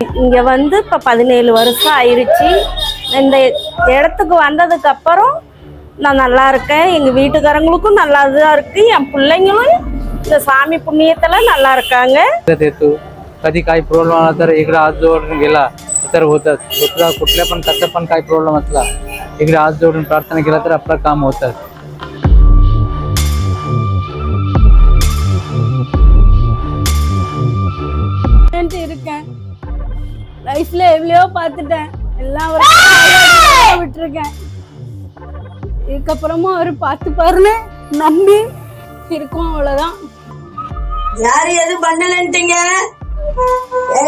இங்கே வந்து இப்போ 17 வருஷம் ஆயிடுச்சு. இந்த இடத்துக்கு வந்ததுக்கு அப்புறம் நான் நல்லா இருக்கேன். எங்கள் வீட்டுக்காரங்களுக்கும் நல்லா தான் இருக்கு. என் பிள்ளைங்களும் இந்த சாமி पुण्यத்தில் நல்லா இருக்காங்க. कधी काही प्रॉब्लेम आला तर इकडे हात जोडून गेला तर होतात. कुठल्या पण कसं पण काही प्रॉब्लेम असला इकडे हात जोडून प्रार्थना केला तर आपलं काम होतं. இருக்கேன் லைஃப்ல எவ்வளோ பார்த்துட்டேன். எல்லாம் விட்டுருக்கேன். இதுக்கப்புறமா அவர் பார்த்து பாருன்னு நம்பி இருக்கோம். அவ்வளவுதான். யாரும் எதுவும் பண்ணலன்ட்டீங்க.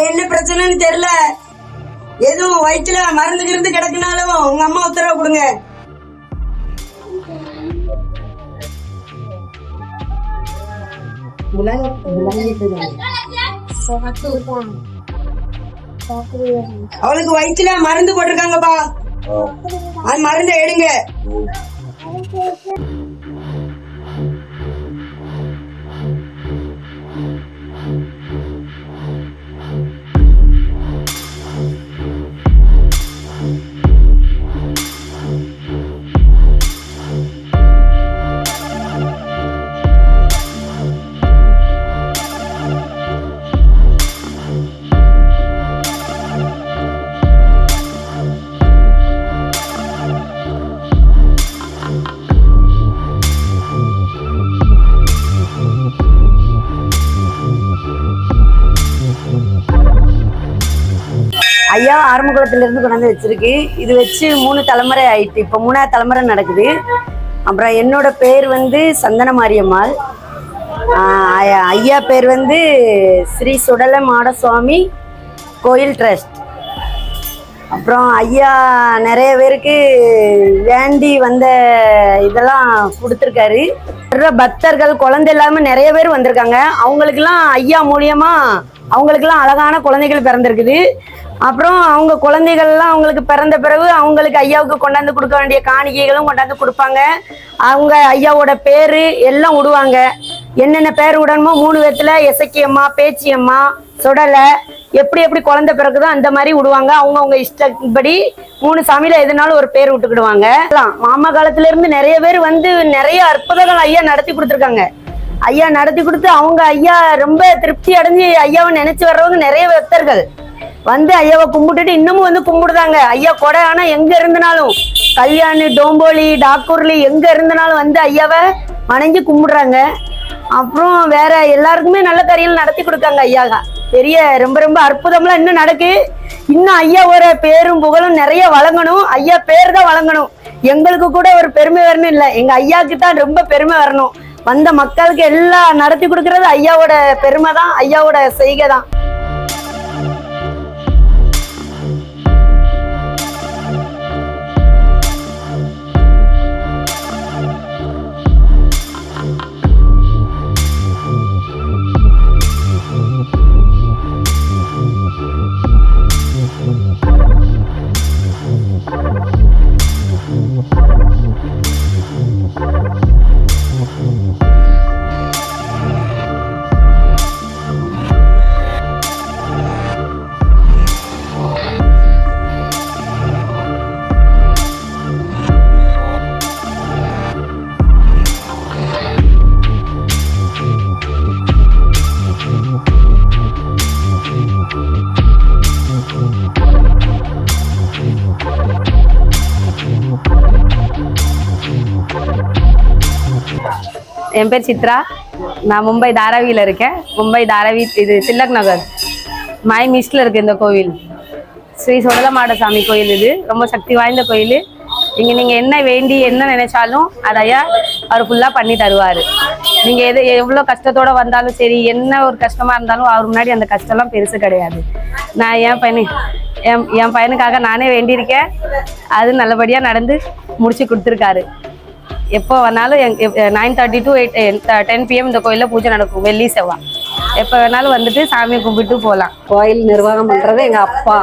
என்ன பிரச்சனைன்னு தெரியல. எதுவும் வயிற்றுல மருந்து இருந்து கிடக்குனாலும் உங்க அம்மா உத்தரவு கொடுங்க. அவளுக்கு வயிற்றுல மருந்து போட்டிருக்காங்கப்பா. அது மருந்தை எடுங்க. ஐயா ஆரம்பகுளத்துல இருந்து கொண்டாந்து வச்சிருக்கு. இது வச்சு 3 தலைமுறை ஆயிட்டு. இப்போ 3ஆவது தலைமுறை நடக்குது. அப்புறம் என்னோட பேர் வந்து சந்தன மாரியம்மாள். ஐயா பேர் வந்து ஸ்ரீ சுடல மாடசுவாமி கோயில் ட்ரஸ்ட். அப்புறம் ஐயா நிறைய பேருக்கு வேண்டி வந்த இதெல்லாம் கொடுத்துருக்காரு. பக்தர்கள் குழந்தை இல்லாமல் நிறைய பேர் வந்திருக்காங்க. அவங்களுக்கெல்லாம் ஐயா மூலியமா அவங்களுக்கெல்லாம் அழகான குழந்தைகள் பிறந்திருக்குது. அப்புறம் அவங்க குழந்தைகள்லாம் அவங்களுக்கு பிறந்த பிறகு அவங்களுக்கு ஐயாவுக்கு கொண்டாந்து கொடுக்க வேண்டிய காணிக்கைகளும் கொண்டாந்து கொடுப்பாங்க. அவங்க ஐயாவோட பேரு எல்லாம் விடுவாங்க. என்னென்ன பேர் விடணுமோ 3 விதத்துல எசக்கியம்மா, பேச்சியம்மா, சுடலை, எப்படி எப்படி குழந்தை பிறகுதோ அந்த மாதிரி விடுவாங்க. அவங்க இஷ்டப்படி 3 சாமியில எதுனாலும் ஒரு பேர் விட்டுக்கிடுவாங்க. மாமா காலத்துல இருந்து நிறைய பேர் வந்து நிறைய அற்புதங்கள் ஐயா நடத்தி கொடுத்துருக்காங்க. ஐயா நடத்தி கொடுத்து அவங்க ஐயா ரொம்ப திருப்தி அடைஞ்சு ஐயாவை நினைச்சு வர்றவங்க நிறைய பக்தர்கள் வந்து ஐயாவை கும்பிட்டுட்டு இன்னமும் வந்து கும்பிடுதாங்க. ஐயா கொடை ஆனா எங்க இருந்தனாலும் கல்யாணி, டோம்போலி, டாக்கூர்லி எங்க இருந்தனாலும் வந்து ஐயாவை வணங்கி கும்பிடுறாங்க. அப்புறம் வேற எல்லாருக்குமே நல்ல காரியங்கள் நடத்தி கொடுக்காங்க. ஐயா பெரிய ரொம்ப ரொம்ப அற்புதம்லாம் இன்னும் நடக்கு. இன்னும் ஐயாவோட பேரும் புகழும் நிறைய வழங்கணும். ஐயா பேர் தான் வழங்கணும். எங்களுக்கு கூட ஒரு பெருமை வரணும் இல்லை, எங்க ஐயாவுக்கு தான் ரொம்ப பெருமை வரணும். வந்த மக்களுக்கு எல்லாம் நடத்தி கொடுக்கறது ஐயாவோட பெருமை தான், ஐயாவோட செய்கை தான். என் பேர் சித்ரா. நான் மும்பை தாராவியில் இருக்கேன். மும்பை தாராவி இது திலக் நகர் மாய் மிஸ்டில் இருக்குது இந்த கோவில். ஸ்ரீ சுடலமாடசாமி கோயில். இது ரொம்ப சக்தி வாய்ந்த கோயில். இங்கே நீங்கள் என்ன வேண்டி என்ன நினைச்சாலும் அதை ஐயா அவர் ஃபுல்லாக பண்ணி தருவார். நீங்கள் எவ்வளோ கஷ்டத்தோடு வந்தாலும் சரி, என்ன ஒரு கஷ்டமாக இருந்தாலும் அவர் முன்னாடி அந்த கஷ்டம்லாம் பெருசு கிடையாது. நான் என் பையனுக்காக நானே வேண்டியிருக்கேன். அது நல்லபடியாக நடந்து முடிச்சு கொடுத்துருக்காரு. எப்போ வேணாலும் 9:30 to 10 PM இந்த கோயிலில் பூஜை நடக்கும். வெள்ளி செவ்வாய் எப்போ வேணாலும் வந்துட்டு சாமியை கும்பிட்டு போகலாம். கோயில் நிர்வாகம் பண்ணுறது எங்கள் அப்பா,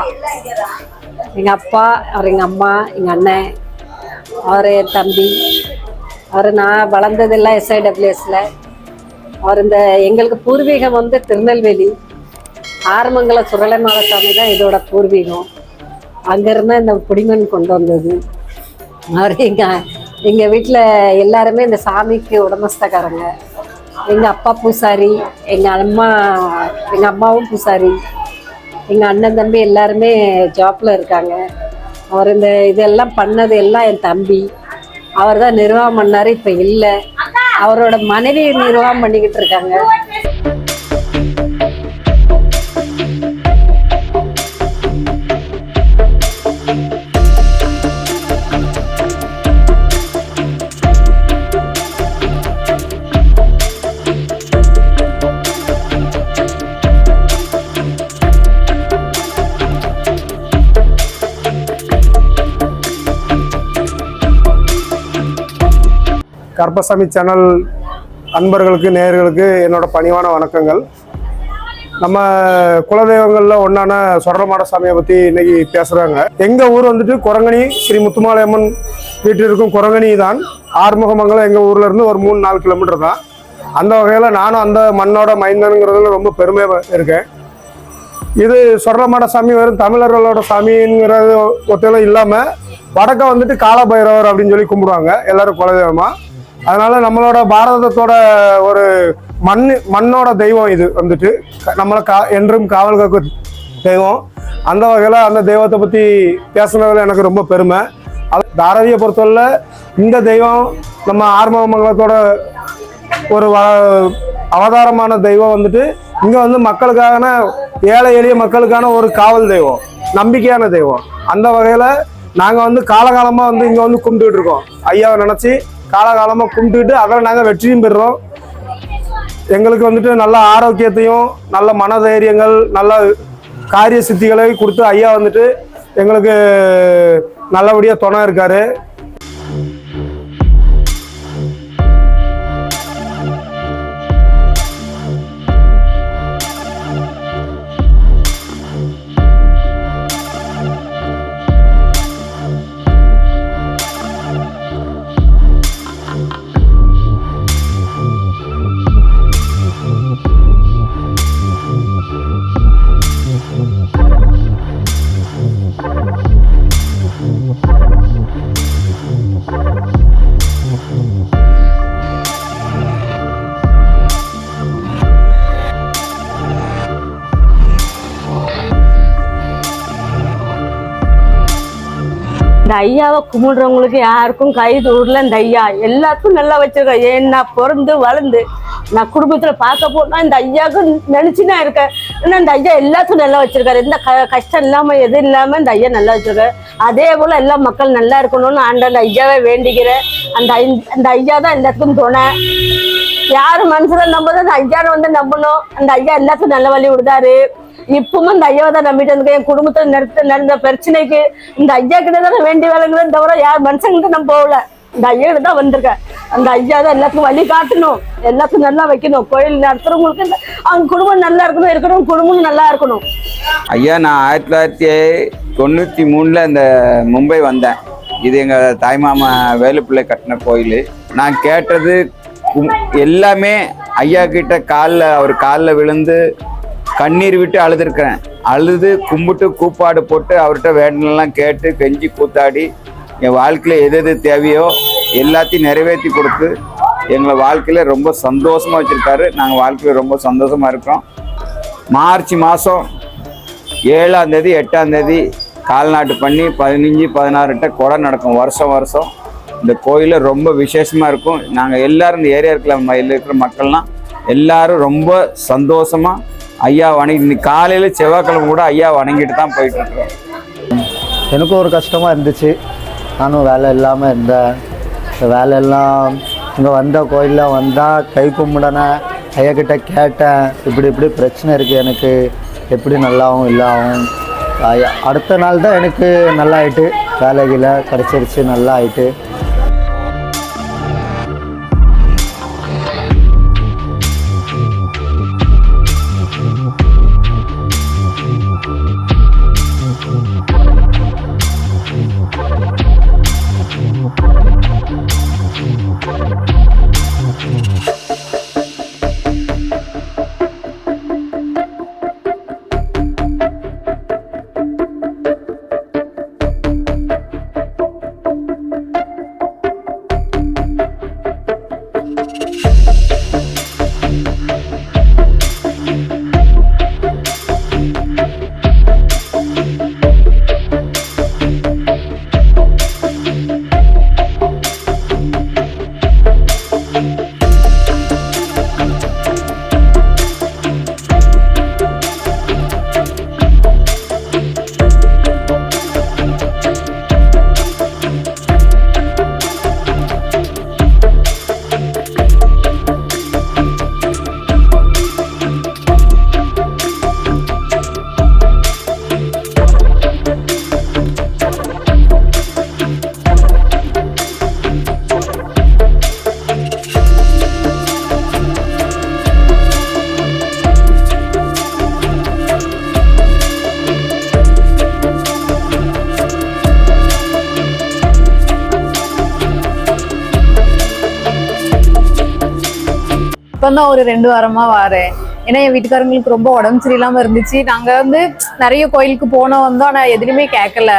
அவர் எங்கள் அம்மா, எங்கள் அண்ணன், அவர் என் தம்பி. அவர் நான் வளர்ந்ததெல்லாம் SIWSல. அவர் இந்த எங்களுக்கு பூர்வீகம் வந்து திருநெல்வேலி. ஆறுமங்கல சுடலைமாட சாமி தான் இதோட பூர்வீகம். அங்கேருந்து இந்த புடிமண் கொண்டு வந்தது. அவர் எங்கள் வீட்டில் எல்லாருமே இந்த சாமிக்கு உடமஸ்தக்காரங்க. எங்கள் அப்பா பூசாரி, எங்கள் அம்மாவும் பூசாரி, எங்கள் அண்ணன் தம்பி எல்லாருமே ஜாப்பில் இருக்காங்க. அவர் இதெல்லாம் பண்ணது எல்லாம் என் தம்பி. அவர் தான் நிர்வாகம் பண்ணார். இப்போ இல்லை, அவரோட மனைவி நிர்வாகம் பண்ணிக்கிட்டு இருக்காங்க. கருப்பசாமி சேனல் அன்பர்களுக்கு நேயர்களுக்கு என்னோட பணிவான வணக்கங்கள். நம்ம குலதெய்வங்களில் ஒன்றான சொடலமாட சாமியை பற்றி இன்னைக்கு பேசுகிறாங்க. எங்கள் ஊர் வந்துட்டு குரங்கணி ஸ்ரீ முத்துமாலையம்மன் வீட்டில் இருக்கும் குரங்கணி தான். ஆறுமுகமங்கலம் எங்கள் ஊரில் இருந்து ஒரு 3-4 கிலோமீட்டர் தான். அந்த வகையில் நானும் அந்த மண்ணோட மைந்தனுங்கிறதுல ரொம்ப பெருமையாக இருக்கேன். இது சொடலமாட சாமி வெறும் தமிழர்களோட சாமிங்கிறது ஒத்தையில இல்லாமல் வடக்க வந்துட்டு காலபைரவர் அப்படின்னு சொல்லி கும்பிடுவாங்க எல்லாரும் குலதெய்வமாக. அதனால நம்மளோட பாரதத்தோட ஒரு மண்ணோட தெய்வம் இது வந்துட்டு நம்மளை என்றும் காவல் காக்கும் தெய்வம். அந்த வகையில் அந்த தெய்வத்தை பற்றி பேசுனதில் எனக்கு ரொம்ப பெருமை. தாராவியை பொறுத்தவரை இந்த தெய்வம் நம்ம ஆறுமுகமங்கலத்தோட ஒரு அவதாரமான தெய்வம் வந்துட்டு இங்கே வந்து மக்களுக்கான ஏழை எளிய மக்களுக்கான ஒரு காவல் தெய்வம், நம்பிக்கையான தெய்வம். அந்த வகையில் நாங்கள் வந்து காலகாலமாக வந்து இங்கே வந்து கும்பிட்டுட்டு இருக்கோம். ஐயாவை நினச்சி காலகாலமாக கும்பிட்டுட்டு அதில் நாங்கள் வெற்றியும் பெறுறோம். எங்களுக்கு வந்துட்டு நல்ல ஆரோக்கியத்தையும் நல்ல மனதைரியங்கள் நல்ல காரிய சித்திகளை கொடுத்து ஐயா வந்துட்டு எங்களுக்கு நல்லபடியாக துணை இருக்காரு. இந்த ஐயாவை கும்பிடுறவங்களுக்கு யாருக்கும் கை தூரல. இந்த ஐயா எல்லாத்துக்கும் நல்லா வச்சிருக்கேன். ஏன்னா பிறந்து வளர்ந்து நான் குடும்பத்துல பார்க்க போனா இந்த ஐயாவுக்கு நினைச்சுனா இருக்கேன். ஏன்னா இந்த ஐயா எல்லாத்துக்கும் நல்லா வச்சிருக்காரு. எந்த கஷ்டம் இல்லாம எது இல்லாம இந்த ஐயா நல்லா வச்சிருக்காரு. அதே போல எல்லா மக்கள் நல்லா இருக்கணும்னு அந்த ஐயாவை வேண்டிக்கிறேன். அந்த ஐயா தான் எல்லாத்துக்கும் துணை. யாரு மனசுல நம்புதோ அந்த ஐயாவை வந்து நம்பணும். அந்த ஐயா எல்லாத்துக்கும் நல்ல வழி விடுதாரு. இப்பவும் இந்த ஐயாவை தான் நம்பிட்டு இருக்கேன். என் குடும்பத்துல நடந்த பிரச்சனைக்கு இந்த ஐயா கிட்ட தான் வேண்டி வேலைங்கிறத தவிர யார் மனுஷங்கிட்ட நம்ம போகல. இந்த ஐயா கிட்ட தான் வந்திருக்கேன். அந்த ஐயா தான் எல்லாத்துக்கும் வழி காட்டணும், எல்லாத்துக்கும் நல்லா வைக்கணும். கோயில் நடத்துறவங்களுக்கு அவங்க குடும்பம் நல்லா இருக்கணும், இருக்கிறவங்க குடும்பம் நல்லா இருக்கணும். ஐயா, நான் 1993 இந்த மும்பை வந்தேன். இது எங்கள் தாய்மாமா வேலுப்பிள்ளை கட்டின கோயில். நான் கேட்டது எல்லாமே ஐயா கிட்ட அவர் காலில் விழுந்து கண்ணீர் விட்டு அழுதுருக்கிறேன். அழுது கும்பிட்டு கூப்பாடு போட்டு அவர்கிட்ட வேண்டலாம் கேட்டு கெஞ்சி கூத்தாடி என் வாழ்க்கையில் எது எது தேவையோ எல்லாத்தையும் நிறைவேற்றி கொடுத்து எங்களை வாழ்க்கையில் ரொம்ப சந்தோஷமாக வச்சுருக்காரு. நாங்கள் வாழ்க்கையில் ரொம்ப சந்தோஷமாக இருக்கிறோம். மார்ச் மாதம் 7ஆம் தேதி 8ஆம் தேதி கால்நாட்டு பண்ணி 15, 16 கொடை நடக்கும். வருஷம் இந்த கோயிலில் ரொம்ப விசேஷமாக இருக்கும். நாங்கள் எல்லோரும் இந்த ஏரியா இருக்கிற மக்கள்லாம் எல்லோரும் ரொம்ப சந்தோஷமாக ஐயா இன்னைக்கு காலையில் செவ்வாய்க்கிழமை கூட ஐயா வணங்கிட்டு தான் போயிட்டுருக்கோம். எனக்கும் ஒரு கஷ்டமாக இருந்துச்சு. நானும் வேலை இல்லாமல் இருந்தேன். இந்த வேலையெல்லாம் இங்கே வந்த கோயிலில் வந்தால் கை கும்பிடனேன். ஐயாக்கிட்ட கேட்டேன், இப்படி பிரச்சனை இருக்குது எனக்கு, எப்படி நல்லாவும் இல்லாவும். அடுத்த நாள் தான் எனக்கு நல்லா ஆகிட்டு, வேலைகளை கிடச்சிருச்சு, நல்லா ஆகிட்டு. இப்பதான் ஒரு 2 வாரமா வாரேன். ஏன்னா என் வீட்டுக்காரங்களுக்கு ரொம்ப உடம்பு சரியில்லாம இருந்துச்சு. நாங்க வந்து நிறைய கோயிலுக்கு போனோம் வந்தோம், ஆனா எதுலையுமே கேட்கல.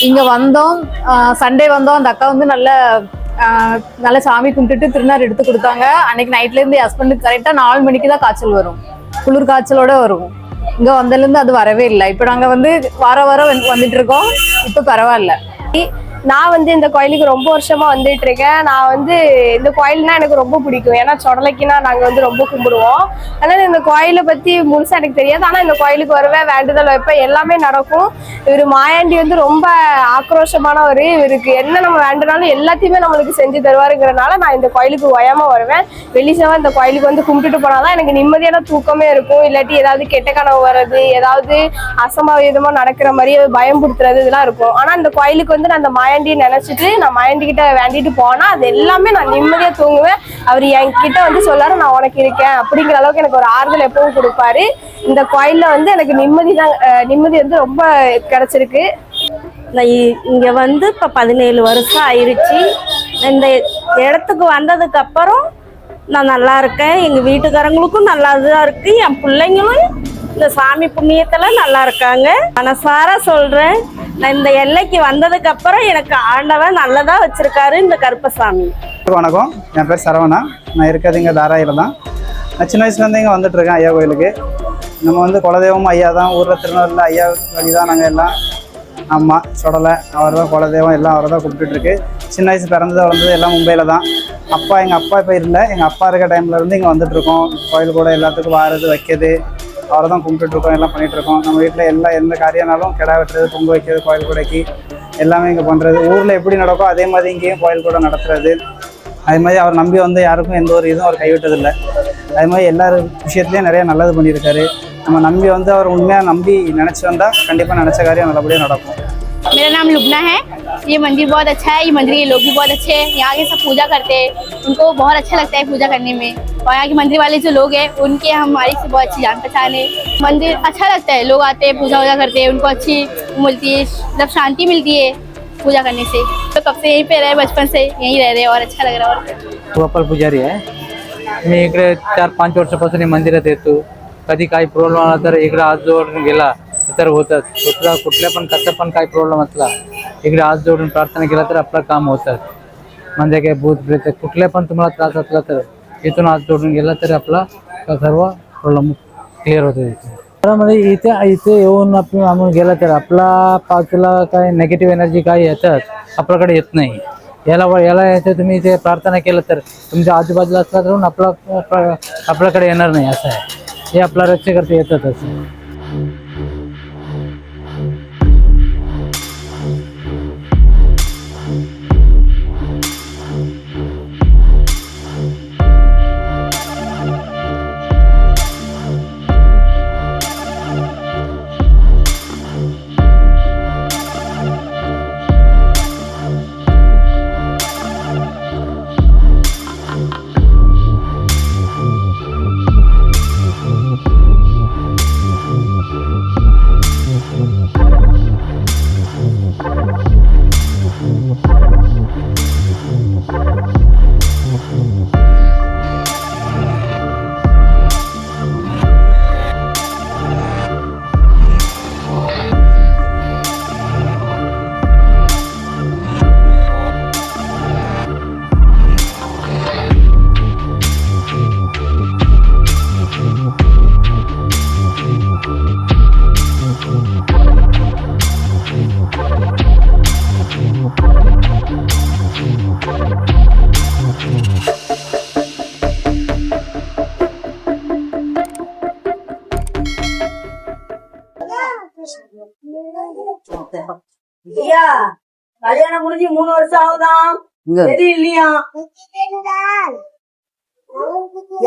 இங்க வந்தோம், சண்டே வந்தோம். அந்த அக்கா வந்து நல்ல சாமி கும்பிட்டுட்டு திருநாள் எடுத்து கொடுத்தாங்க. அன்னைக்கு நைட்ல இருந்து ஹஸ்பண்டுக்கு கரெக்டா 4 மணிக்கு தான் காய்ச்சல் வரும், குளிர் காய்ச்சலோட வரும். இங்க வந்ததுல இருந்து அது வரவே இல்லை. இப்ப நாங்க வந்து வாரம் வந்துட்டு இருக்கோம். இப்ப பரவாயில்ல. நான் வந்து இந்த கோயிலுக்கு ரொம்ப வருஷமா வந்துட்டு இருக்கேன். நான் வந்து இந்த கோயில்னா எனக்கு ரொம்ப பிடிக்கும். ஏன்னா சொடலைக்குன்னா நாங்கள் வந்து ரொம்ப கும்பிடுவோம். அதனால இந்த கோயிலை பற்றி முழுசா எனக்கு தெரியாது. ஆனால் இந்த கோயிலுக்கு வருவேன், வேண்டுதல் வைப்பேன், எல்லாமே நடக்கும். இவர் மாயாண்டி வந்து ரொம்ப ஆக்ரோஷமானவர். இவருக்கு என்ன நம்ம வேண்டுனாலும் எல்லாத்தையுமே நம்மளுக்கு செஞ்சு தருவாருங்கிறனால நான் இந்த கோயிலுக்கு ஓயாம வருவேன். வெள்ளி செவ்வாய் இந்த கோயிலுக்கு வந்து கும்பிட்டுட்டு போனாதான் எனக்கு நிம்மதியான தூக்கமே இருக்கும். இல்லாட்டி ஏதாவது கெட்ட கனவு வர்றது, ஏதாவது அசம்பாவிதமா நடக்கிற மாதிரி பயம் கொடுத்துறது, இதெல்லாம் இருக்கும். ஆனா இந்த கோயிலுக்கு வந்து நான் அந்த மாயாண்டி நினைச்சிட்டு நான் மாயாண்டி கிட்ட வேண்டிட்டு போனா அது எல்லாமே நான் நிம்மதியா தூங்குவேன். அவர் என்கிட்ட வந்து சொல்லாரு, நான் உனக்கு இருக்கேன் அப்படிங்கிற அளவுக்கு எனக்கு ஒரு ஆறுதல் எப்பவும் கொடுப்பாரு. இந்த கோயில்ல வந்து எனக்கு நிம்மதி வந்து ரொம்ப கிடைச்சிருக்கு. நான் இங்க வந்து இப்ப 17 வருஷம் ஆயிருச்சு. இந்த இடத்துக்கு வந்ததுக்கு அப்புறம் நான் நல்லா இருக்கேன். எங்க வீட்டுக்காரங்களுக்கும் நல்லாதான் இருக்கு. என் பிள்ளைங்களும் இந்த சாமி புண்ணியத்துல நல்லா இருக்காங்க. மனசார சொல்றேன், நான் இந்த எல்லைக்கு வந்ததுக்கு அப்புறம் எனக்கு ஆண்டவன் நல்லதா வச்சிருக்காரு இந்த கருப்பசாமி. வணக்கம், என் பேர் சரவணா. நான் இருக்கிறது இங்கே தாராயில் தான். நான் சின்ன வயசுலேருந்து இங்கே வந்துட்டுருக்கேன் ஐயா கோயிலுக்கு. நம்ம வந்து குலதெய்வம் ஐயா தான். ஊரில் திருநெல்வேலியில் ஐயா வழி தான் நாங்கள் எல்லாம். அம்மா சொடலை அவர் தான் குலதெய்வம், எல்லாம் அவரை தான் கூப்பிட்டுருக்கு. சின்ன வயசு பிறந்தது வளர்ந்தது எல்லாம் மும்பையில் தான். எங்கள் அப்பா இப்போ இல்லை. எங்கள் அப்பா இருக்க டைம்லேருந்து இங்கே வந்துட்டுருக்கோம். கோயில் கூட எல்லாத்துக்கும் வாரது வைக்கிறது அவரை தான் கும்பிட்டுருக்கோம், எல்லாம் பண்ணிகிட்ருக்கோம். நம்ம வீட்டில் எந்த காரியம்னாலும் கிடா வெட்டுறது, பொங்க வைக்கிறது, கோயில் கூடைக்கு எல்லாமே இங்கே பண்ணுறது. ஊரில் எப்படி நடக்கோ அதே மாதிரி இங்கேயும் கோயில் கூட நடத்துறது. அதே மாதிரி அவர் நம்பி வந்து யாருக்கும் எந்த ஒரு இதுவும் அவர் கைவிட்டதில்லை. அதே மாதிரி எல்லாரும் விஷயத்துலேயும் நிறைய நல்லது பண்ணியிருக்காரு. நம்ம நம்பி வந்து அவர் உண்மையாக நம்பி நினச்சி வந்தால் கண்டிப்பாக நினச்ச காரியம் நல்லபடியாக நடக்கும். मेरा नाम लुबना है। ये मंदिर बहुत अच्छा है। ये मंदिर के लोग भी बहुत अच्छे हैं। यहाँ के सब पूजा करते हैं, उनको बहुत अच्छा लगता है पूजा करने में। और यहाँ के मंदिर वाले जो लोग हैं उनके हमारी से बहुत अच्छी जान पहचान है। मंदिर अच्छा लगता है, लोग आते हैं, पूजा वूजा करते हैं, उनको अच्छी मिलती है, मतलब शांति मिलती है पूजा करने से। तो कब से यहीं पे रहे, बचपन से यहीं रह रहे और अच्छा लग रहा है। और गोपाल पुजारी आहे. मी इकडे 4-5 वर्षापासून हे मंदिरात येतो. कधी काही प्रॉब्लेम आला तर इकडे हात जोडून गेला तर होतात. कुठल्या पण कसं पण काही प्रॉब्लेम असला इकडे हात जोडून प्रार्थना केला तर आपलं काम होतं. म्हणजे काय भूत प्रेत कुठल्या पण तुम्हाला त्रास असला तर इथून हात जोडून गेला तर आपला सर्व प्रॉब्लेम क्लिअर होतो. त्यामुळे इथे येऊन आपण गेला तर आपला बाजूला काय नेगेटिव्ह एनर्जी काय येतात आपल्याकडे येत नाही. याला याचं तुम्ही इथे प्रार्थना केलं तर तुमच्या आजूबाजूला असला तर आपल्याकडे येणार नाही. असं आहे, हे आपला रक्षाकर्ते येतातच. ஐயா கல்யாணம் முடிஞ்சு 3 வருஷம் ஆகுதான், எது இல்லையா?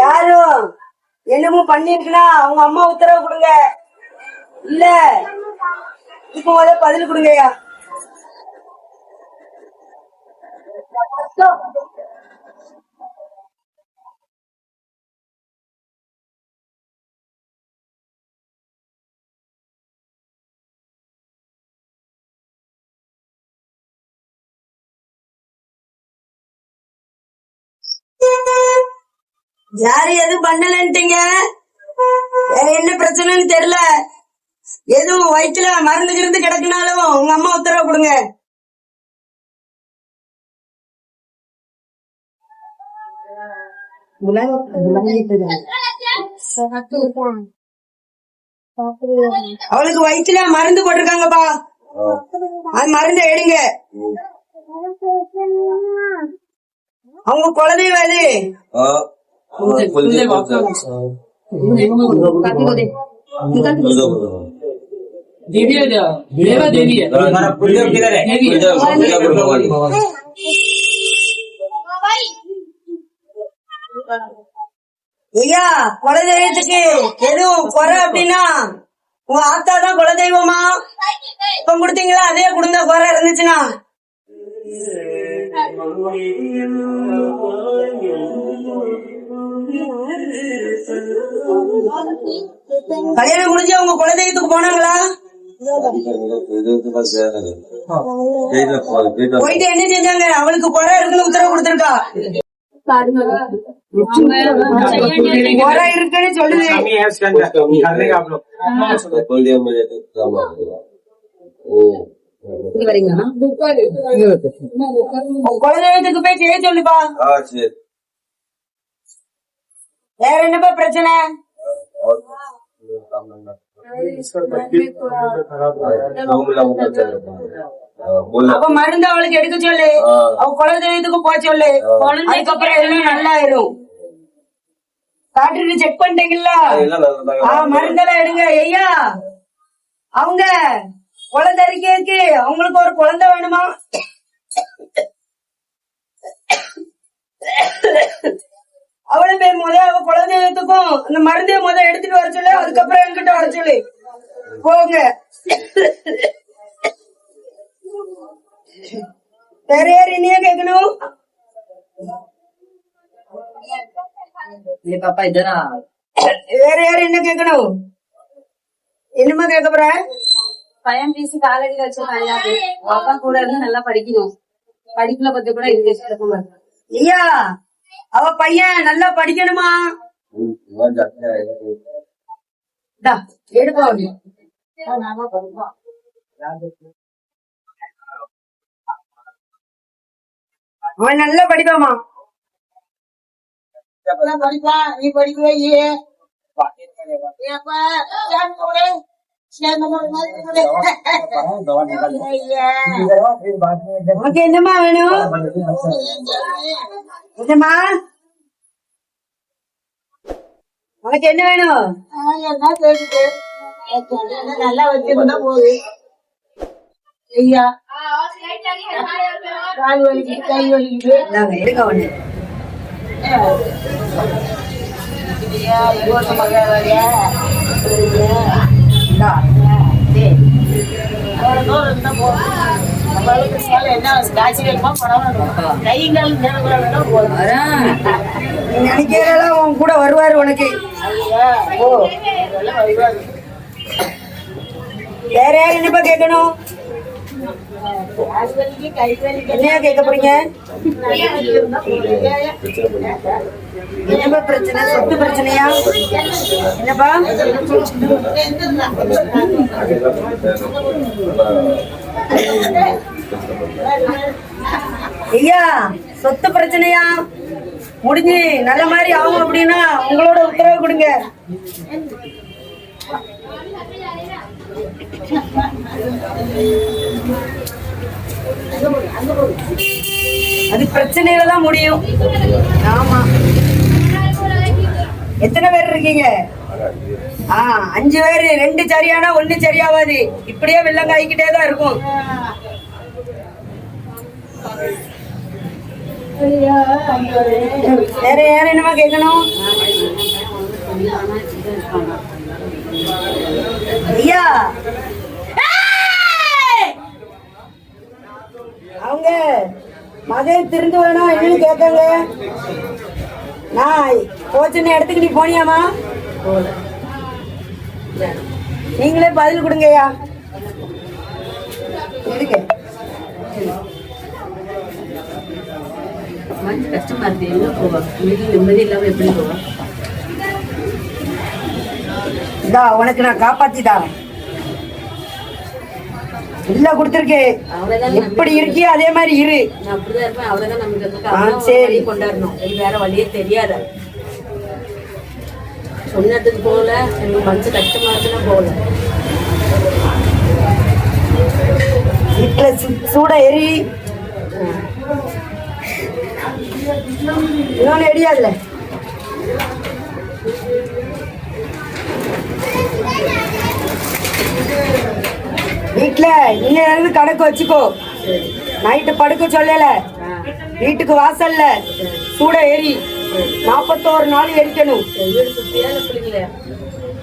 யாரும் என்னமோ பண்ணிருக்கலாம், அவங்க அம்மா உத்தரவு கொடுங்க. இல்ல இப்ப முதல்ல பதில் கொடுங்கய்யா. யாரு எதுவும் பண்ணலன்ட்டீங்க, வேற என்ன பிரச்சனைன்னு தெரியல. எதுவும் வயிற்றுல மருந்து கிருந்து கிடக்குனாலும் உங்க அம்மா உத்தரவு கொடுங்க. அவளுக்கு வயிற்றுல மருந்து போட்டிருக்காங்கப்பா, அது மருந்தை எடுங்க. அவங்க குழந்தைய வேலை ஐயா, குலதெய்வத்துக்கு எதுவும் குறை அப்படின்னா உங்க ஆத்தா தான் குலதெய்வமா? இப்ப கொடுத்தீங்களா, அதே கொடுங்க. குறை இருந்துச்சுன்னா கல்யாணம் முடிஞ்சு உங்க குலதெய்வத்துக்கு போனாங்களா? போயிட்டு என்ன செஞ்சாங்க? அவளுக்கு குறை இருக்குன்னு உத்தரவு கொடுத்திருக்கா. குறை இருக்குன்னு சொல்லுது. குலதெய்வத்துக்கு போய் செய்ய சொல்லுப்பா. வேற என்னப்பா பிரச்சனை? அப்ப மருந்து அவளுக்கு எடுக்க சொல்லு, அவ குலதெய்வத்துக்கு போக சொல்லு. அதுக்கப்புறம் எல்லாம் நல்லா ஆயிரும். டாக்டருக்கு செக் பண்ணிட்டீங்களா? மருந்தெல்லாம் எடுங்க. ஐயா, அவங்க குழந்தை இருக்கேக்கு அவங்களுக்கு ஒரு குழந்தை வேணுமா? அவளை போய் அவ குலதெய்வத்துக்கும் அந்த மருந்தைய எடுத்துட்டு வர சொல்லு. அதுக்கப்புறம் என்கிட்ட வர சொல்லு. போங்க. வேற யார் என்னையா கேட்கணும்? வேற யாரு என்ன கேட்கணும்? என்னமா கேட்க போற? பையன் பீஸ் காலேஜ் வச்சிருக்காங்க, அப்பா கூட இருந்து நல்லா படிக்கணும். படிப்புல பத்தி கூட இன்ட்ரெஸ்ட் இருக்கும். ஐயா, அவ பையன் நல்லா படிக்கணுமா? எடுப்பா. அவன் நல்லா படிப்பாமா? படிப்பா. நீ படிக்கவே இல்லையே. உனக்கு என்னமா வேணும்? என்னமா உனக்கு என்ன வேணும்? என்ன கேட்டு நல்லா வச்சிருந்தா போகுது. ஐயா, கால் வலிக்குது, கை வலிக்குது. எடுக்க ஒண்ணு நினைக்கிறதெல்லாம் உன் கூட வருவாரு உனக்கு. வேற யார் என்னப்பா கேட்கணும்? என்னையா கேட்க போறீங்க? என்னப்பா பிரச்சனை? சொத்து பிரச்சனையா? என்னப்பா? ஐயா, சொத்து பிரச்சனையா? முடிஞ்சு நல்ல மாதிரி ஆகும் அப்படின்னா உங்களோட உத்தரவு கொடுங்க. அது பிரச்சனையில தான் முடியும். ஆமா. எத்தனை பேர் இருக்கீங்க? 5 பேரு. 2 சரியானா 1 சரியாவாது. இப்படியே வெள்ளங்க ஆகிக்கிட்டே தான் இருக்கும். வேற யார் என்னமா கேட்கணும்? ஐயா, அவங்க மகன் திருந்து வேணும் என்னன்னு கேட்காங்க. நான் போச்சுன்னு இடத்துக்கு நீ போனியாமா? நீங்களே பதில் கொடுங்கய்யா. எடுக்க மனசு கஷ்டமா இருக்கு. எங்க போவா? வீட்டில் நிம்மதி இல்லாம எப்படி போவா? இதா உனக்கு நான் காப்பாத்தி தரேன். இல்ல கொடுத்துருக்கேன். எப்படி இருக்கியோ அதே மாதிரி இரு. நான் அப்படிதான் இருப்பேன். அவ்வளவுதான் நமக்கு சரி கொண்டாடணும். வேற வழியே தெரியாத. சொன்னதுக்கு போகல, எனக்கு மனசு கஷ்டமா இருக்குன்னா போகல. வீட்டுல சூட எரி இன்னொன்னு எரியாதுல. வீட்டுல இன்னும் கணக்கு வச்சுக்கோ. நைட்டு படுக்க சொல்லல, வீட்டுக்கு வாசல்ல சூட எரி. 41 நாள் எரிக்கணும்.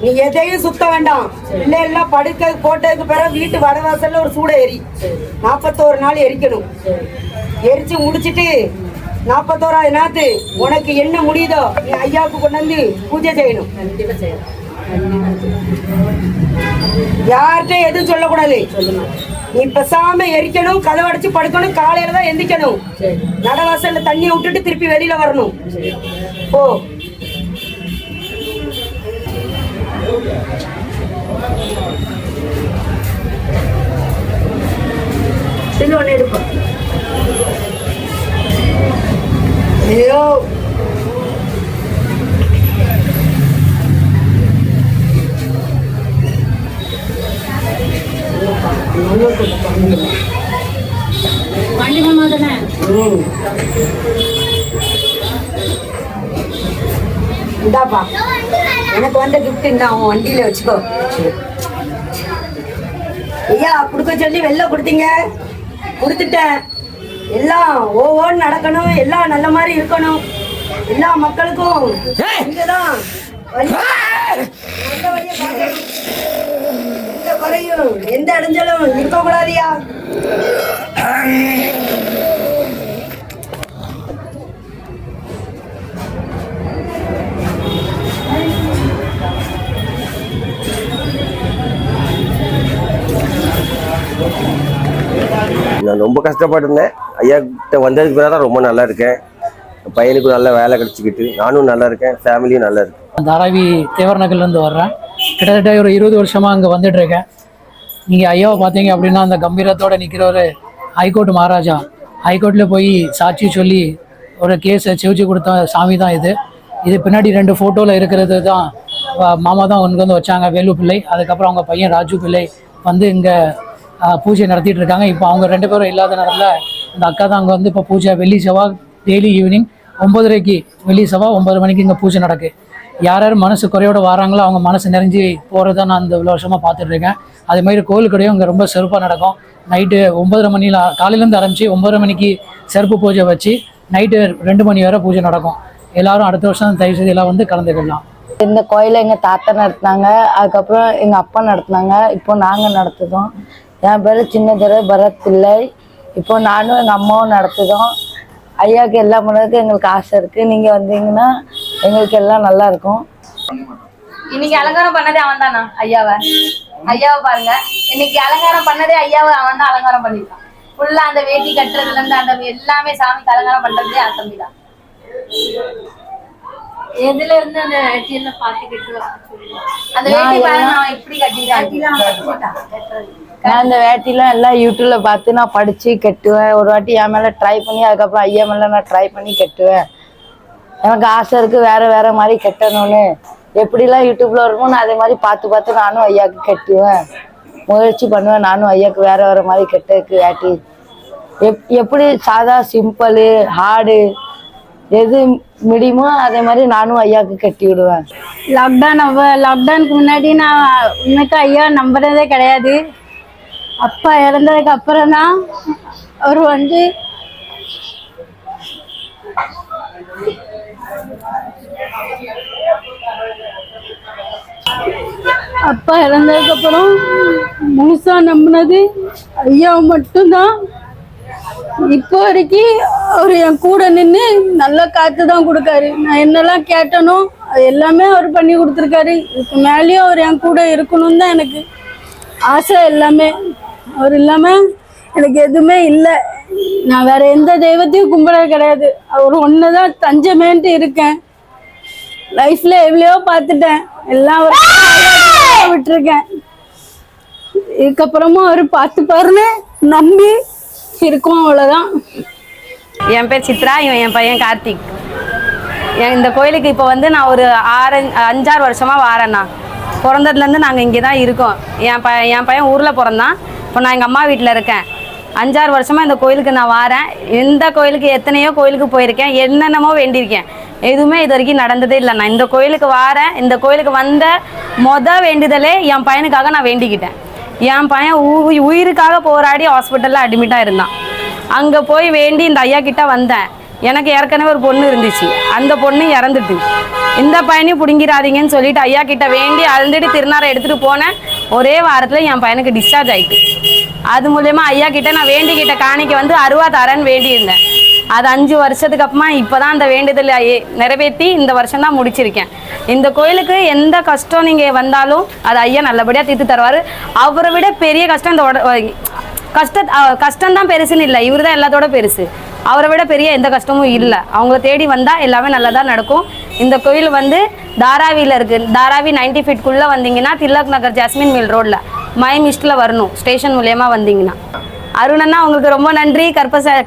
நீ எதையும் சுத்த வேண்டாம். இல்ல எல்லாம் படுக்க போட்டதுக்கு பிறகு வீட்டு வடவாசல்ல ஒரு சூட எரி. 41 நாள் எரிக்கணும். எரிச்சு முடிச்சிட்டு 41ஆவது நாத்து உனக்கு என்ன முடியுதோ நீ ஐயாவுக்கு கொண்டு வந்து பூஜை செய்யணும். யார்கிட்ட எதுவும் சொல்லக்கூடாது. நீ பேசாம எரிக்கணும், கதவை அடைச்சு படுக்கணும். காலையில தான் எந்திக்கணும். நடவாசல்ல தண்ணியை விட்டுட்டு திருப்பி வெளியில வரணும். ஓ ஒண்ணு எடுப்போம். ஐயோ இந்தாப்பா எனக்கு வந்த கிஃப்ட் இந்த அவன் வண்டியில வச்சுக்கோ. ஐயா கொடுக்க சொல்லி வெளில கொடுத்தீங்க, கொடுத்துட்டேன். எல்லாம் ஒவ்வொன்று நடக்கணும், எல்லாம் நல்ல மாதிரி இருக்கணும். எல்லா மக்களுக்கும் இங்கதான் எந்த குறையும் எந்த இடைஞ்சலும் இருக்கக்கூடாதியா. நான் ரொம்ப கஷ்டப்பட்டிருந்தேன். ஐயா கிட்ட வந்ததுக்கு பிறகு தான் ரொம்ப நல்லா இருக்கேன். பையனுக்கு நல்ல வேலை கிடச்சிக்கிட்டு நானும் நல்லா இருக்கேன், ஃபேமிலியும் நல்லா இருக்கு. தாராவி தேவர் நகர்லேருந்து வர்றேன். கிட்டத்தட்ட ஒரு 20 வருஷமாக அங்கே வந்துட்டு இருக்கேன். நீங்கள் ஐயாவை பார்த்தீங்க அப்படின்னா அந்த கம்பீரத்தோடு நிற்கிற ஒரு ஹைகோர்ட் மகாராஜா. ஹைகோர்ட்டில் போய் சாட்சி சொல்லி ஒரு கேஸை செவிச்சு கொடுத்த சாமி தான் இது. இது பின்னாடி 2 ஃபோட்டோவில் இருக்கிறது தான் மாமா தான் உனக்கு வந்து வச்சாங்க, வேலு பிள்ளை. அதுக்கப்புறம் அவங்க பையன் ராஜு பிள்ளை வந்து இங்கே பூஜை நடத்திட்டு இருக்காங்க. இப்போ அவங்க 2 பேரும் இல்லாத நேரத்தில் இந்த அக்கா தான் அங்கே வந்து இப்போ பூஜை வெள்ளி செவ்வாய் டெய்லி ஈவினிங் 9:30க்கு வெள்ளி செவ்வாய் 9 மணிக்கு இங்கே பூஜை நடக்கு. யார் யார் மனசு குறையோடு வராங்களோ அவங்க மனசு நிறைஞ்சி போகிறத நான் இந்த இவ்வளோ வருஷமாக பார்த்துட்ருக்கேன். அதேமாதிரி கோயிலுக்கடையும் இங்கே ரொம்ப சிறப்பாக நடக்கும். நைட்டு 9:30 மணியில் காலையிலேருந்து ஆரம்பித்து 9:30 மணிக்கு சிறப்பு பூஜை வச்சு நைட்டு 2 மணி வரை பூஜை நடக்கும். எல்லாரும் அடுத்த வருஷம் தயவுசெய்து எல்லாம் வந்து கலந்துக்கலாம். இந்த கோயிலை எங்கள் தாத்தா நடத்தினாங்க, அதுக்கப்புறம் எங்கள் அப்பா நடத்தினாங்க, இப்போ நாங்கள் நடத்துதோம். என் பேர் சின்னதுரை பரத் பிள்ளை. இப்போ நானும் எங்கள் அம்மாவும் நடத்துதோம். ஐயாவுக்கு எல்லாம் பண்ணுறதுக்கு எங்களுக்கு ஆசை இருக்குது. நீங்கள் வந்தீங்கன்னா எங்களுக்கு எல்லாம் நல்லா இருக்கும். இன்னைக்கு அலங்காரம் பண்ணதே அவன் தானா? ஐயாவை பாருங்க. இன்னைக்கு அலங்காரம் பண்ணதே ஐயாவை அவன் தான் அலங்காரம் பண்ணிருக்கான். ஃபுல்லா அந்த வேட்டி கட்டுறதுல இருந்து அந்த எல்லாமே சாமிக்கு அலங்காரம் பண்றதே அவன் தம்பி தான். எதுல இருந்து அந்த வேட்டியெல்லாம் பார்த்து கட்டுவான். அந்த வேட்டி பாருங்க அவன் இப்படி கட்டிட்டான். நான் இந்த வேட்டிலாம் எல்லாம் யூடியூப்ல பார்த்து நான் படிச்சு கட்டுவேன். ஒரு வாட்டி என் மேல ட்ரை பண்ணி அதுக்கப்புறம் ஐயா மேல நான் ட்ரை பண்ணி கட்டுவேன். எனக்கு ஆசை இருக்கு வேற வேற மாதிரி கட்டணும்னு. எப்படிலாம் யூடியூப்ல வருமோ நான் அதே மாதிரி பார்த்து பார்த்து நானும் ஐயாவுக்கு கட்டுவேன், முயற்சி பண்ணுவேன். நானும் ஐயாவுக்கு வேற வேற மாதிரி கட்டுறதுக்கு வேட்டி எப்படி சாதா சிம்பிள் ஹார்டு எது முடியுமோ அதே மாதிரி நானும் ஐயாவுக்கு கட்டி விடுவேன். லாக்டவுனுக்கு முன்னாடி நான் உண்மைக்கு ஐயா நம்புறதே கிடையாது. அப்பா இறந்ததுக்கு அப்புறம் தான் அவர் வந்து அப்பா இறந்ததுக்கு அப்புறம் முழுசா நம்பினது ஐயாவை மட்டும்தான். இப்போ வரைக்கும் அவர் என் கூட நின்று நல்ல காத்து தான் கொடுக்காரு. நான் என்னெல்லாம் கேட்டனோ அது எல்லாமே அவர் பண்ணி கொடுத்துருக்காரு. இதுக்கு மேலேயும் அவர் என் கூட இருக்கணும்னு தான் எனக்கு ஆசை. எல்லாமே அவர் இல்லாமல் எனக்கு எதுவுமே இல்லை. நான் வேற எந்த தெய்வத்தையும் கும்பிட கிடையாது. அவர் ஒண்ணுதான் தஞ்சமேன்ட்டு இருக்கேன். லைஃப்ல எவ்வளவோ பார்த்துட்டேன், எல்லாம் விட்டுருக்கேன். இதுக்கப்புறமா அவர் பார்த்துப்பாருன்னு நம்பி இருக்கோம், அவ்வளோதான். என் பேர் சித்ரா, இவன் என் பையன் கார்த்திக். இந்த கோயிலுக்கு இப்போ வந்து நான் ஒரு 5-6 வருஷமாக வாரேண்ணா. பிறந்ததுலேருந்து நாங்கள் இங்கே தான் இருக்கோம். என் பையன் ஊரில் பிறந்தான். இப்போ நான் எங்கள் அம்மா வீட்டில் இருக்கேன். 5-6 வருஷமாக இந்த கோயிலுக்கு நான் வாரேன். எந்த கோயிலுக்கு எத்தனையோ கோயிலுக்கு போயிருக்கேன், என்னென்னமோ வேண்டியிருக்கேன். எதுவுமே இது வரைக்கும் நடந்ததே இல்லை. நான் இந்த கோயிலுக்கு வாரேன். இந்த கோயிலுக்கு வந்த வேண்டுதலே என் பையனுக்காக நான் வேண்டிக்கிட்டேன். என் பையன் உயிருக்காக போராடி ஹாஸ்பிட்டலில் அட்மிட்டாக இருந்தான். அங்கே போய் வேண்டி இந்த ஐயா கிட்ட வந்தேன். எனக்கு ஏற்கனவே ஒரு பொண்ணு இருந்துச்சு, அந்த பொண்ணு இறந்துட்டு. இந்த பையனையும் பிடுங்கிறாதீங்கன்னு சொல்லிட்டு ஐயா கிட்ட வேண்டி அழுந்துட்டு திருநாரை எடுத்துகிட்டு போனேன். ஒரே வாரத்தில் என் பையனுக்கு டிஸ்சார்ஜ் ஆகிட்டு. அது மூலயமா ஐயா கிட்ட நான் வேண்டிக்கிட்ட காணிக்க வந்து 60 தரேன்னு வேண்டியிருந்தேன். அது 5 வருஷத்துக்கு அப்புறமா இப்போ தான் அந்த வேண்டுதல் நிறைவேற்றி இந்த வருஷம் தான் முடிச்சிருக்கேன். இந்த கோயிலுக்கு எந்த கஷ்டம் நீங்கள் வந்தாலும் அது ஐயா நல்லபடியாக தீர்த்து தருவார். அவரை விட பெரிய கஷ்டம் இந்த கஷ்டம்தான் பெருசுன்னு இல்லை, இவர் தான் எல்லாத்தோட பெருசு. அவரை விட பெரிய எந்த கஷ்டமும் இல்லை. அவங்கள தேடி வந்தால் எல்லாமே நல்லதாக நடக்கும். இந்த கோயில் வந்து தாராவியில் இருக்குது. தாராவி 90 ஃபீட்குள்ளே வந்தீங்கன்னா தில்லக் நகர் ஜாஸ்மின் மில் ரோட்டில் மை மிஸ்டில் வரணும். ஸ்டேஷன் மூலயமா வந்தீங்கன்னா. அருணண்ணா உங்களுக்கு ரொம்ப நன்றி.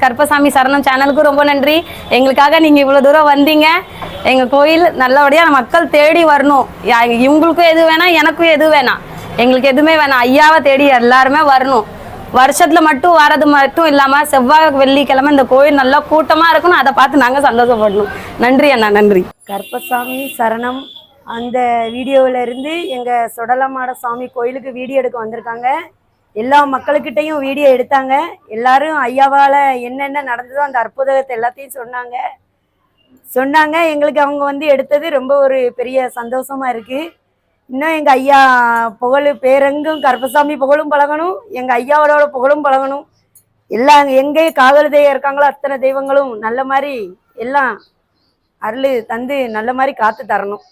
கருப்பசாமி சரணம் சேனலுக்கும் ரொம்ப நன்றி. எங்களுக்காக நீங்கள் இவ்வளோ தூரம் வந்தீங்க. எங்கள் கோயில் நல்லபடியாக மக்கள் தேடி வரணும். இவங்களுக்கும் எது வேணாம், எனக்கும் எது வேணாம், எங்களுக்கு எதுவுமே வேணாம். ஐயாவை தேடி எல்லாருமே வரணும். வருஷத்தில் மட்டும் வரது மட்டும் இல்லாமல் செவ்வாய் வெள்ளிக்கிழமை இந்த கோயில் நல்லா கூட்டமாக இருக்கணும். அதை பார்த்து நாங்கள் சந்தோஷப்படணும். நன்றி அண்ணா, நன்றி. கருப்பசாமி சரணம் அந்த வீடியோவில் இருந்து எங்கள் சுடலமாட சாமி கோயிலுக்கு வீடியோ எடுக்க வந்திருக்காங்க. எல்லா மக்களுக்கிட்டையும் வீடியோ எடுத்தாங்க. எல்லாரும் ஐயாவால் என்னென்ன நடந்ததோ அந்த அற்புதத்தை எல்லாத்தையும் சொன்னாங்க. எங்களுக்கு அவங்க வந்து எடுத்தது ரொம்ப ஒரு பெரிய சந்தோஷமாக இருக்குது. இன்னும் எங்கள் ஐயா புகழ் பேரெங்கும் கருப்பசாமி புகழும் பழகணும், எங்கள் ஐயாவோட புகழும் பழகணும். எல்லாம் எங்கே காதல் தெய்வம் இருக்காங்களோ அத்தனை தெய்வங்களும் நல்ல மாதிரி எல்லாம் அருள் தந்து நல்ல மாதிரி காத்து தரணும்.